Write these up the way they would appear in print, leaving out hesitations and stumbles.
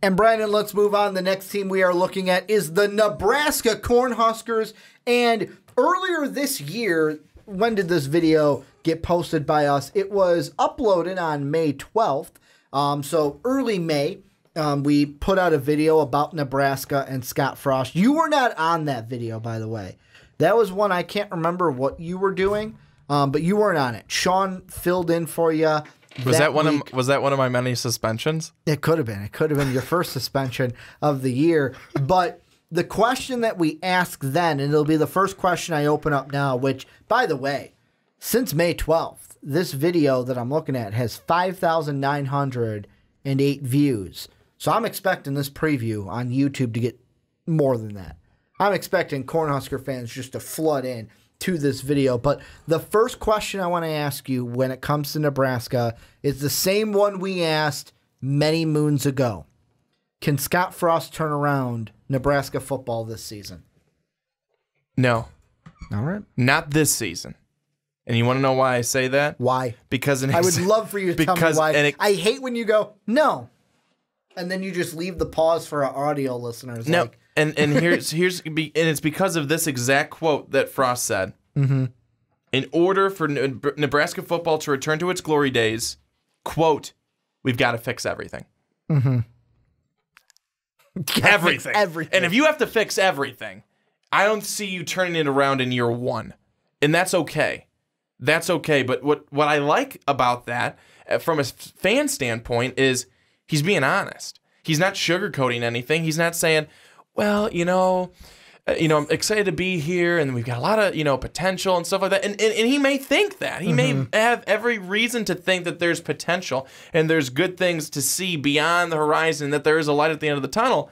And Brandon, let's move on. The next team we are looking at is the Nebraska Cornhuskers. And earlier this year, when did this video get posted by us? It was uploaded on May 12th. So early May, we put out a video about Nebraska and Scott Frost. You were not on that video, by the way. That was one I can't remember what you were doing, but you weren't on it. Sean filled in for you. Was that one of my many suspensions? It could have been. It could have been your first suspension of the year. But the question that we asked then, and it'll be the first question I open up now, which, by the way, since May 12th, this video that I'm looking at has 5,908 views. So I'm expecting this preview on YouTube to get more than that. I'm expecting Cornhusker fans just to flood in to this video. But the first question I want to ask you when it comes to Nebraska is the same one we asked many moons ago. Can Scott Frost turn around Nebraska football this season? No. All right. Not this season. And you want to know why I say that? Why? Because I would love for you to tell me why. I hate when you go, no. And then you just leave the pause for our audio listeners. No. Like, and it's because of this exact quote that Frost said. Mm-hmm. In order for Nebraska football to return to its glory days, quote, we've got to fix everything. Mm-hmm. Everything. Everything. And if you have to fix everything, I don't see you turning it around in year one. And that's okay. That's okay. But what I like about that, from a fan standpoint, is he's being honest. He's not sugarcoating anything. He's not saying, well, I'm excited to be here, and we've got a lot of, potential and stuff like that. And he may think that. He may have every reason to think that there's potential and there's good things to see beyond the horizon, that there is a light at the end of the tunnel.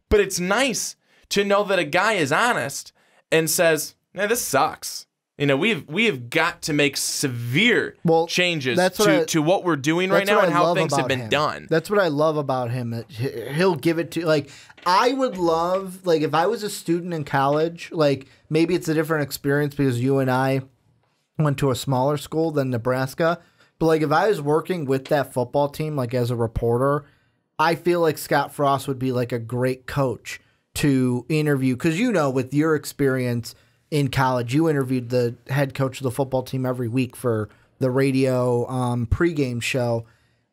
But it's nice to know that a guy is honest and says, this sucks. We have got to make severe changes to what we're doing right now and how things have been done. That's what I love about him. That he'll give it to, like, I would love, like, if I was a student in college, like, maybe it's a different experience because you and I went to a smaller school than Nebraska. But, like, if I was working with that football team, like, as a reporter, I feel like Scott Frost would be, like, a great coach to interview. Because, with your experience in college, you interviewed the head coach of the football team every week for the radio pregame show.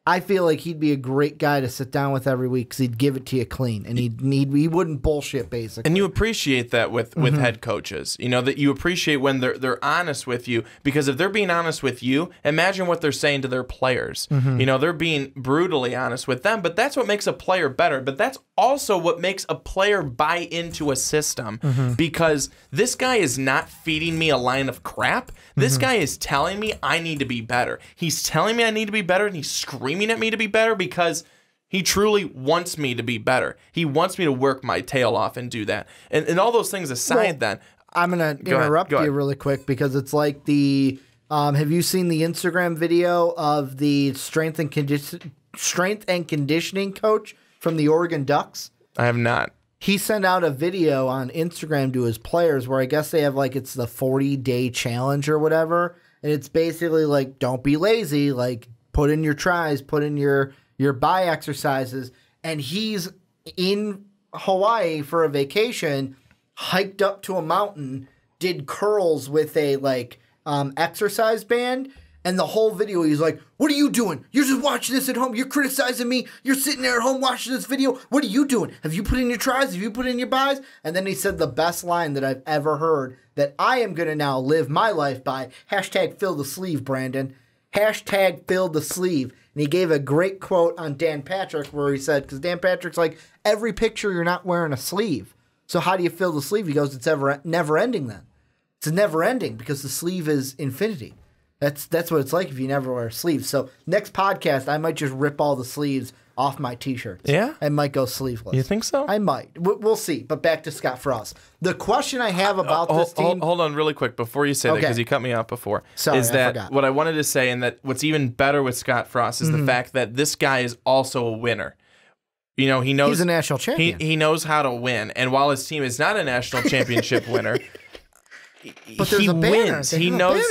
I feel like he'd be a great guy to sit down with every week because he'd give it to you clean, and he wouldn't bullshit, basically. And you appreciate that with head coaches, that you appreciate when they're honest with you, because if they're being honest with you, imagine what they're saying to their players. They're being brutally honest with them, but that's what makes a player better. But that's also what makes a player buy into a system, because this guy is not feeding me a line of crap. This guy is telling me I need to be better. He's telling me I need to be better, and he's screaming at me to be better because he truly wants me to be better. He wants me to work my tail off and do that. And all those things aside, then I'm going to interrupt you really quick, because it's like the have you seen the Instagram video of the strength and conditioning coach from the Oregon Ducks? I have not. He sent out a video on Instagram to his players where I guess they have, like, it's the 40-day challenge or whatever. And it's basically like, don't be lazy. Like, put in your tries, put in your buy exercises. And he's in Hawaii for a vacation, hiked up to a mountain, did curls with a, exercise band. And the whole video, he's like, what are you doing? You're just watching this at home. You're criticizing me. You're sitting there at home watching this video. What are you doing? Have you put in your tries? Have you put in your buys? And then he said the best line that I've ever heard that I am going to now live my life by. Hashtag fill the sleeve, Brandon. Hashtag fill the sleeve. And he gave a great quote on Dan Patrick where he said, because Dan Patrick's like, every picture you're not wearing a sleeve. So how do you fill the sleeve? He goes, it's never ending then. It's never ending because the sleeve is infinity. That's what it's like if you never wear sleeves. So next podcast, I might just rip all the sleeves off my T-shirts. Yeah? I might go sleeveless. You think so? I might. We'll see. But back to Scott Frost. The question I have about this team... Hold on really quick before you say that, because you cut me off before. Sorry, is that I forgot. What I wanted to say, and that what's even better with Scott Frost is the fact that this guy is also a winner. He knows... He's a national champion. He knows how to win. And while his team is not a national championship winner, but there's he a banner. wins. He knows...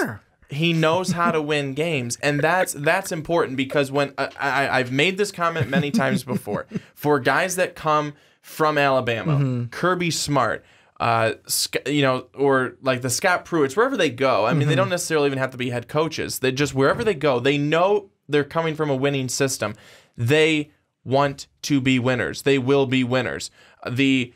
He knows how to win games, and that's important because when I've made this comment many times before, for guys that come from Alabama, Kirby Smart, or like the Scott Pruitts, wherever they go. I mean, they don't necessarily even have to be head coaches. They just wherever they go, they know they're coming from a winning system. They want to be winners. They will be winners. The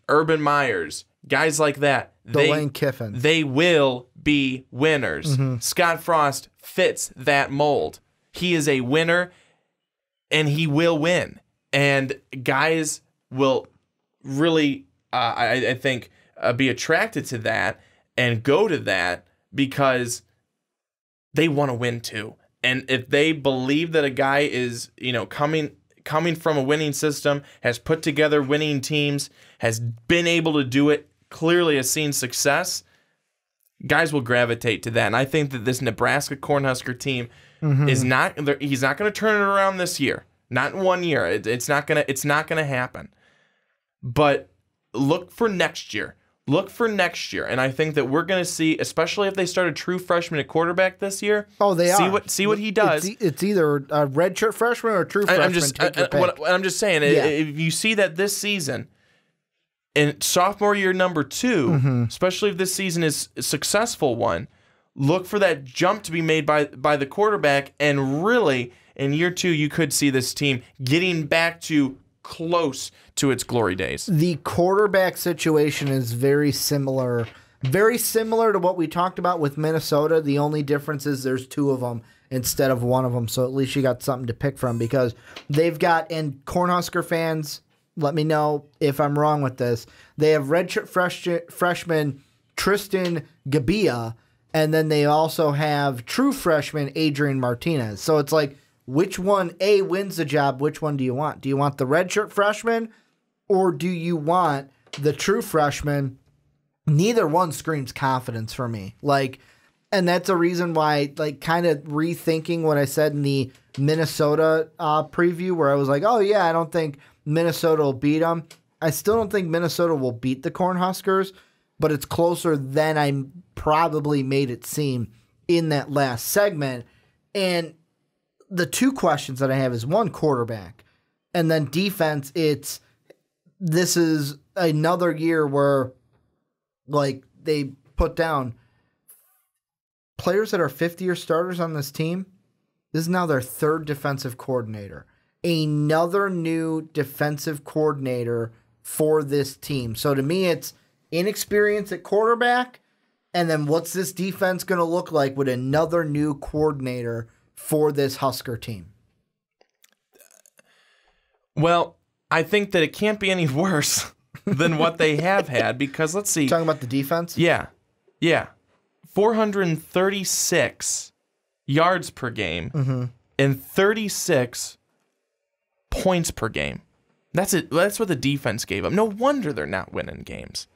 Urban Meyers, guys like that, Lane Kiffin, they will be winners. Scott Frost fits that mold. He is a winner, and he will win. And guys will really, I think, be attracted to that and go to that because they want to win too. And if they believe that a guy is, coming from a winning system, has put together winning teams, has been able to do it, clearly has seen success, guys will gravitate to that. And I think that this Nebraska Cornhusker team he's not going to turn it around this year. Not in 1 year. It's not going to happen. But look for next year. And I think that we're going to see, especially if they start a true freshman at quarterback this year. Oh, they are. See what he does. It's either a redshirt freshman or a true freshman. I'm just saying, if you see that this season, in sophomore year number 2, especially if this season is a successful one, look for that jump to be made by the quarterback, and really, in year 2, you could see this team getting back to close to its glory days. The quarterback situation is very similar to what we talked about with Minnesota. The only difference is there's 2 of them instead of 1 of them, so at least you got something to pick from, because they've got, and Cornhusker fans, let me know if I'm wrong with this, they have redshirt freshman Tristan Gabia, and then they also have true freshman Adrian Martinez. So it's like, which one, A, wins the job? Which one do you want? Do you want the redshirt freshman, or do you want the true freshman? Neither one screams confidence for me. And that's a reason why, kind of rethinking what I said in the Minnesota preview, where I was like, oh, yeah, I don't think Minnesota will beat them. I still don't think Minnesota will beat the Cornhuskers, but it's closer than I probably made it seem in that last segment. And the 2 questions that I have is, 1, quarterback, and then defense. This is another year where, they put down players that are 5th-year starters on this team. This is now their 3rd defensive coordinator. Another new defensive coordinator for this team. So to me, it's inexperience at quarterback, and then what's this defense going to look like with another new coordinator for this Husker team? Well, I think that it can't be any worse than what they have had, because let's see. Talking about the defense? Yeah. 436 yards per game and 36 points per game. That's it. That's what the defense gave up. No wonder they're not winning games.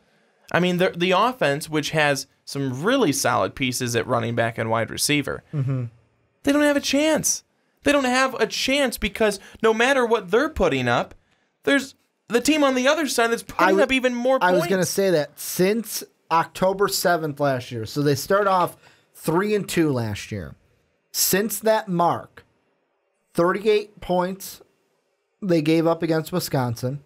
I mean, the offense, which has some really solid pieces at running back and wide receiver, they don't have a chance. They don't have a chance because no matter what they're putting up, there's the team on the other side that's putting up even more points. I was going to say that since October 7th last year, so they start off 3-2 last year. Since that mark, 38 points they gave up against Wisconsin,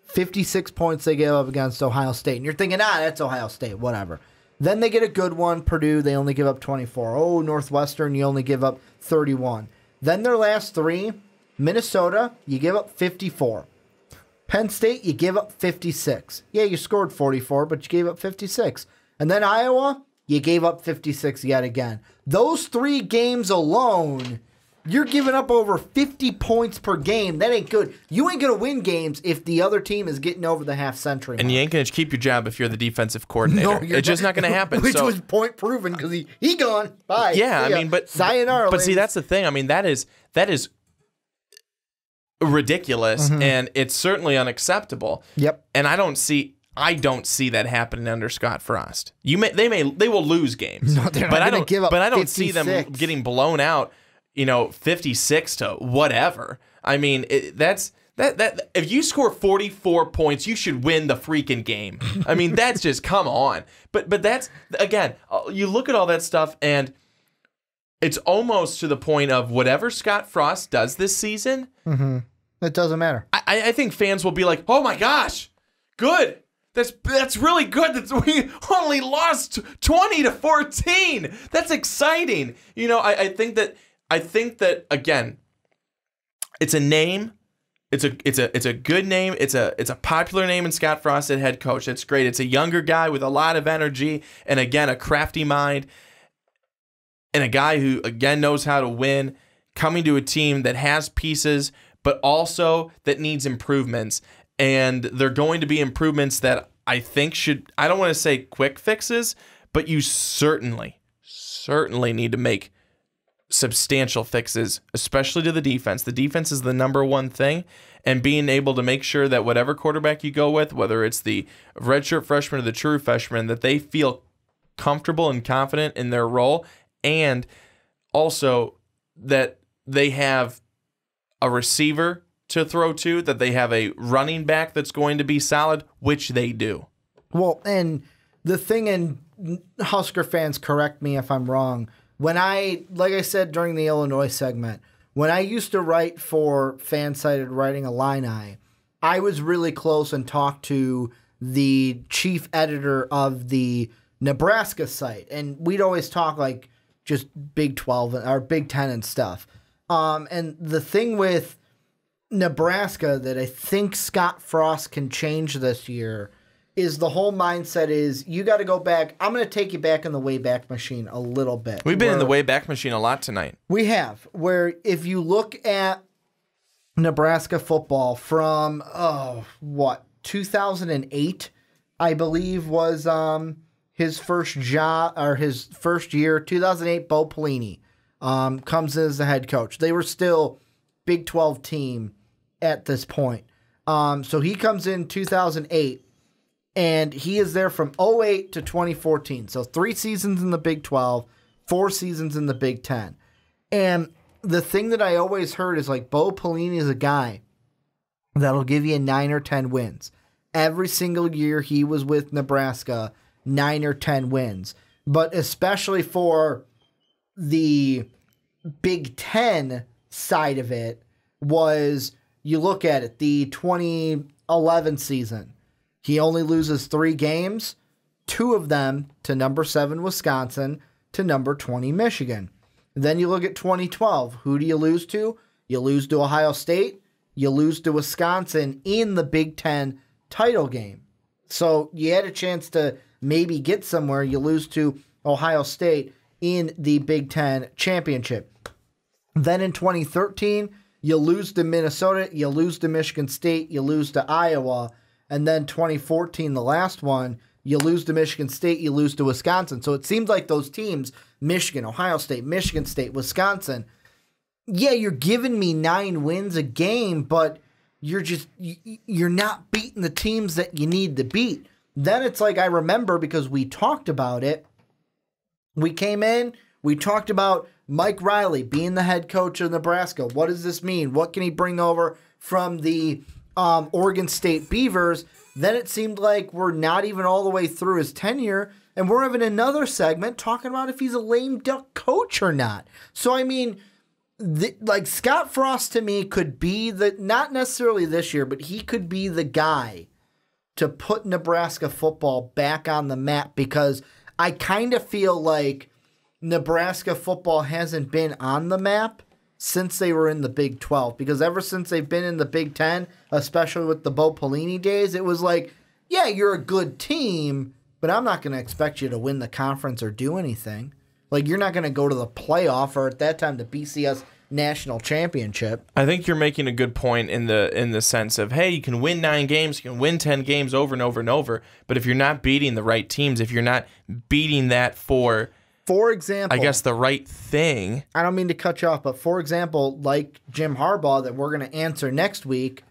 56 points they gave up against Ohio State. And you're thinking, that's Ohio State, whatever. Then they get a good one. Purdue, they only give up 24. Oh, Northwestern, you only give up 31. Then their last 3, Minnesota, you give up 54. Penn State, you give up 56. Yeah, you scored 44, but you gave up 56. And then Iowa, you gave up 56 yet again. Those 3 games alone, you're giving up over 50 points per game. That ain't good. You ain't going to win games if the other team is getting over the half-century mark. And you ain't going to keep your job if you're the defensive coordinator. No, it's just not going to happen. Which was point proven because he gone. Bye. Yeah, I mean, but sayonara. But see, that's the thing. I mean, that is ridiculous, and it's certainly unacceptable. Yep. And I don't see that happening under Scott Frost. They will lose games. No, they're not going to give up. But I don't 56. see them getting blown out, 56 to whatever. I mean, that's That if you score 44 points, you should win the freaking game. I mean, that's just come on. But that's again, you look at all that stuff, and it's almost to the point of whatever Scott Frost does this season. Mm-hmm. It doesn't matter. I think fans will be like, "Oh my gosh, good! That's really good. We only lost 20-14. That's exciting." You know, I think that again, it's a name. It's a good name. It's a popular name in Scott Frost at head coach. It's great. It's a younger guy with a lot of energy and again a crafty mind, and a guy who again knows how to win, coming to a team that has pieces but also that needs improvements. And they're going to be improvements that I think I don't want to say quick fixes, but you certainly need to make substantial fixes, especially to the defense. The defense is the number one thing, and being able to make sure that whatever quarterback you go with, whether it's the redshirt freshman or the true freshman, that they feel comfortable and confident in their role, and also that they have a receiver to throw to, that they have a running back that's going to be solid, which they do. Well, and the thing, and Husker fans, correct me if I'm wrong, like I said during the Illinois segment, when I used to write for Fansided Writing Illini, I was really close and talked to the chief editor of the Nebraska site, and we'd always talk like just Big 12 or Big 10 and stuff. And the thing with Nebraska that I think Scott Frost can change this year is the whole mindset is you got to go back. I'm going to take you back in the Wayback Machine a little bit. We've been in the Wayback Machine a lot tonight. We have, where if you look at Nebraska football from, 2008, I believe was his first job or his first year, 2008, Bo Pelini comes in as the head coach. They were still Big 12 team at this point. So he comes in 2008. And he is there from 2008 to 2014. So 3 seasons in the Big 12, 4 seasons in the Big 10. And the thing that I always heard is like Bo Pelini is a guy that'll give you 9 or 10 wins. Every single year he was with Nebraska, 9 or 10 wins. But especially for the Big 10 side of it was, you look at it, the 2011 season. He only loses 3 games, 2 of them to number 7 Wisconsin, to number 20 Michigan. Then you look at 2012. Who do you lose to? You lose to Ohio State. You lose to Wisconsin in the Big 10 title game. So you had a chance to maybe get somewhere. You lose to Ohio State in the Big 10 championship. Then in 2013, you lose to Minnesota. You lose to Michigan State. You lose to Iowa. And then 2014, the last one, you lose to Michigan State, you lose to Wisconsin. So it seems like those teams, Michigan, Ohio State, Michigan State, Wisconsin, yeah, you're giving me 9 wins a game, but you're not beating the teams that you need to beat. Then it's like, I remember because we talked about it. We came in, we talked about Mike Riley being the head coach of Nebraska. What does this mean? What can he bring over from the Oregon State Beavers? Then it seemed like we're not even all the way through his tenure, and we're having another segment talking about if he's a lame duck coach or not. So, I mean, like Scott Frost to me could be not necessarily this year, but he could be the guy to put Nebraska football back on the map, because I kind of feel like Nebraska football hasn't been on the map since they were in the Big 12, because ever since they've been in the Big 10, especially with the Bo Pelini days, it was like, yeah, you're a good team, but I'm not going to expect you to win the conference or do anything. Like, you're not going to go to the playoff or at that time the BCS national championship. I think you're making a good point in the sense of, hey, you can win 9 games, you can win 10 games over and over and over, but if you're not beating the right teams, if you're not beating that for example, I guess the right thing. I don't mean to cut you off, but for example, like Jim Harbaugh that we're going to answer next week,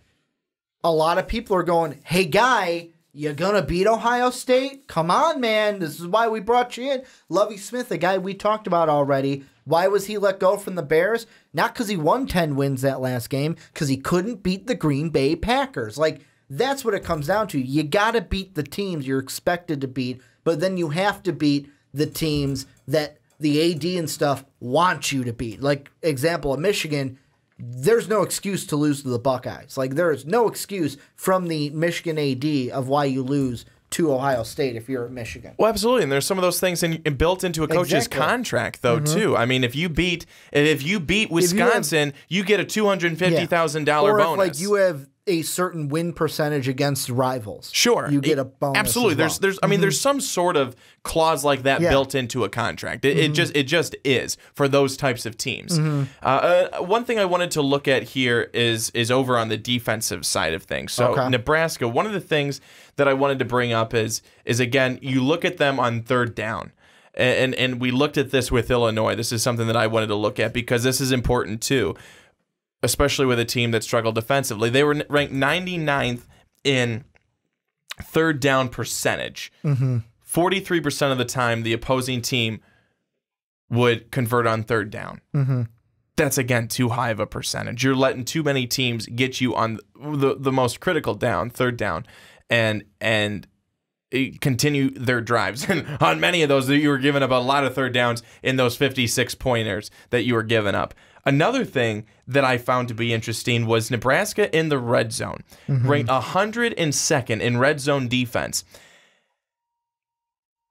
a lot of people are going, hey, guy, you going to beat Ohio State? Come on, man. This is why we brought you in. Lovie Smith, a guy we talked about already, Why was he let go from the Bears? Not because he won 10 wins that last game, because he couldn't beat the Green Bay Packers. Like, that's what it comes down to. You got to beat the teams you're expected to beat, but then you have to beat the teams that the AD and stuff want you to beat. Like, example of Michigan, there's no excuse to lose to the Buckeyes. Like, there is no excuse from the Michigan AD of why you lose to Ohio State if you're at Michigan. Well, absolutely, and there's some of those things built into a coach's contract, though, too. I mean, if you beat Wisconsin, you get a $250,000 bonus. Or if, like, you have a certain win percentage against rivals. Sure. You get a bonus. Absolutely. As well. There's some sort of clause like that built into a contract. It just is for those types of teams. One thing I wanted to look at here is over on the defensive side of things. So Nebraska, one of the things that I wanted to bring up is again, you look at them on third down. And we looked at this with Illinois. This is something that I wanted to look at because this is important too, especially with a team that struggled defensively. They were ranked 99th in third down percentage. 43% of the time, the opposing team would convert on third down. That's, again, too high of a percentage. You're letting too many teams get you on the most critical down, third down, and continue their drives. And on many of those, you were giving up a lot of third downs in those 56-pointers that you were giving up. Another thing that I found to be interesting was Nebraska in the red zone, ranked 102nd in red zone defense.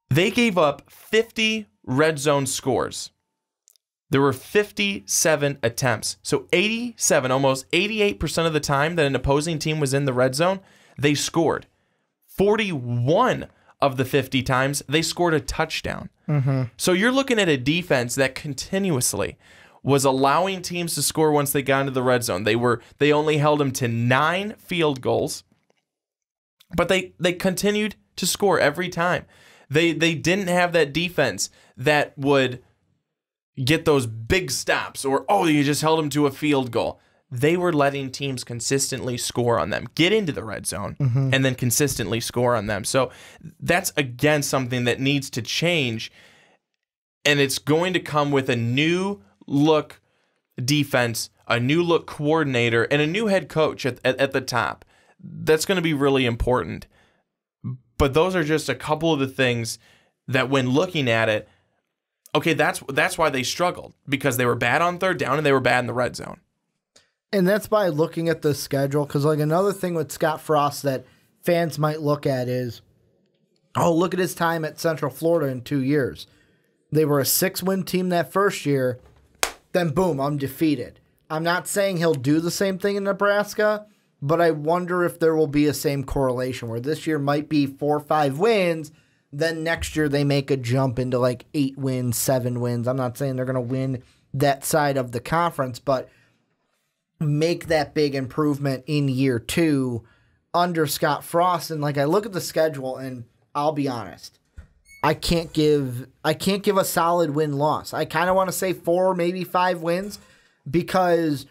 They gave up 50 red zone scores. There were 57 attempts. So 87, almost 88% of the time that an opposing team was in the red zone, they scored. 41 of the 50 times, they scored a touchdown. So you're looking at a defense that continuously was allowing teams to score once they got into the red zone. They only held them to 9 field goals, but they continued to score every time. They didn't have that defense that would get those big stops or, you just held them to a field goal. They were letting teams consistently score on them, get into the red zone, and then consistently score on them. So that's, again, something that needs to change, and it's going to come with a new look defense, a new look coordinator, and a new head coach at the top. That's going to be really important. But those are just a couple of the things that when looking at it, okay, that's why they struggled, because they were bad on third down and they were bad in the red zone. And that's by looking at the schedule, because like another thing with Scott Frost that fans might look at is, look at his time at Central Florida in 2 years. They were a 6-win team that first year, then boom, undefeated. I'm not saying he'll do the same thing in Nebraska, but I wonder if there will be a same correlation where this year might be 4 or 5 wins, then next year they make a jump into like 8 wins, 7 wins. I'm not saying they're going to win that side of the conference, but make that big improvement in year 2 under Scott Frost. And like I look at the schedule, and I'll be honest, I can't give a solid win-loss. I kind of want to say 4, maybe 5 wins, because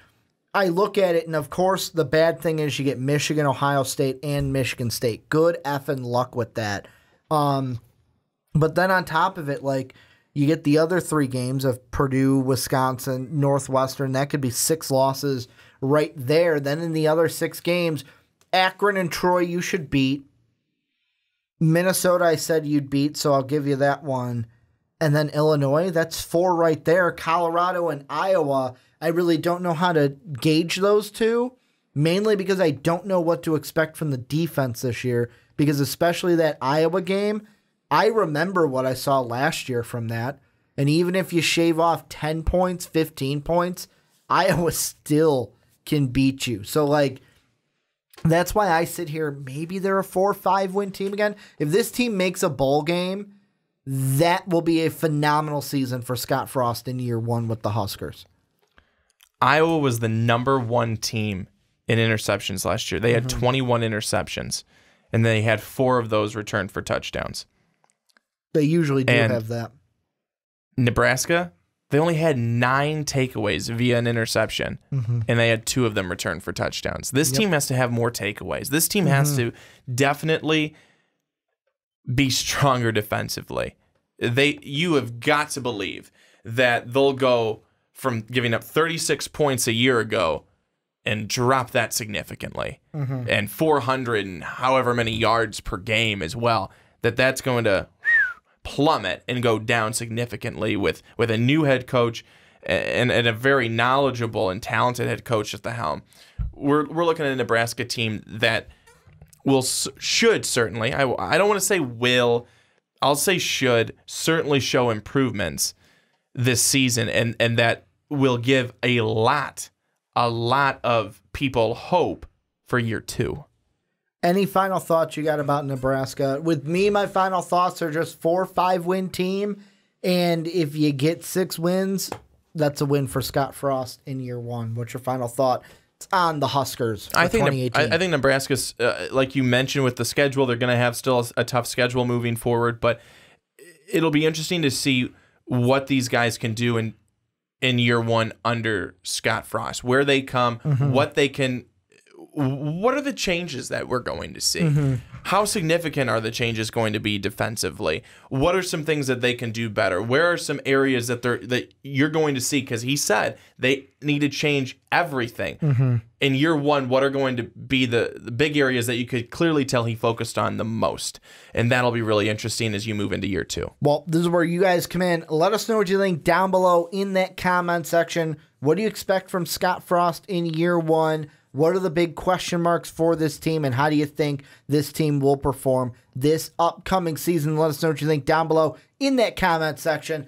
I look at it, and of course the bad thing is you get Michigan, Ohio State, and Michigan State. Good effing luck with that. But then on top of it, like, you get the other 3 games of Purdue, Wisconsin, Northwestern. That could be 6 losses right there. Then in the other 6 games, Akron and Troy you should beat. Minnesota I said you'd beat, so I'll give you that one. And then Illinois, that's 4 right there. Colorado and Iowa, I really don't know how to gauge those 2, mainly because I don't know what to expect from the defense this year, because especially that Iowa game, I remember what I saw last year from that. And even if you shave off 10 points, 15 points, Iowa still can beat you. So, like, that's why I sit here, maybe they're a 4 or 5 win team again. If this team makes a bowl game, that will be a phenomenal season for Scott Frost in year 1 with the Huskers. Iowa was the number 1 team in interceptions last year. They had 21 interceptions, and they had 4 of those returned for touchdowns. They usually do have that. Nebraska, they only had 9 takeaways via an interception, and they had 2 of them returned for touchdowns. This team has to have more takeaways. This team has to definitely be stronger defensively. You have got to believe that they'll go from giving up 36 points a year ago and drop that significantly, and 400 and however many yards per game as well, that's going to plummet and go down significantly with a new head coach and a very knowledgeable and talented head coach at the helm. We're looking at a Nebraska team that should certainly, I don't want to say will, I'll say should certainly show improvements this season, and that will give a lot of people hope for year 2. Any final thoughts you got about Nebraska? With me, my final thoughts are just 4 or 5 win team, and if you get 6 wins, that's a win for Scott Frost in year 1. What's your final thought on the Huskers for 2018? I think Nebraska's, like you mentioned with the schedule, they're going to have still a tough schedule moving forward, but it'll be interesting to see what these guys can do in year 1 under Scott Frost, where they come, what are the changes that we're going to see? How significant are the changes going to be defensively? What are some things that they can do better? Where are some areas that you're going to see? Because he said they need to change everything. In year 1, what are going to be the big areas that you could clearly tell he focused on the most? And that'll be really interesting as you move into year 2. Well, this is where you guys come in. Let us know what you think down below in that comment section. What do you expect from Scott Frost in year 1? What are the big question marks for this team, and how do you think this team will perform this upcoming season? Let us know what you think down below in that comment section.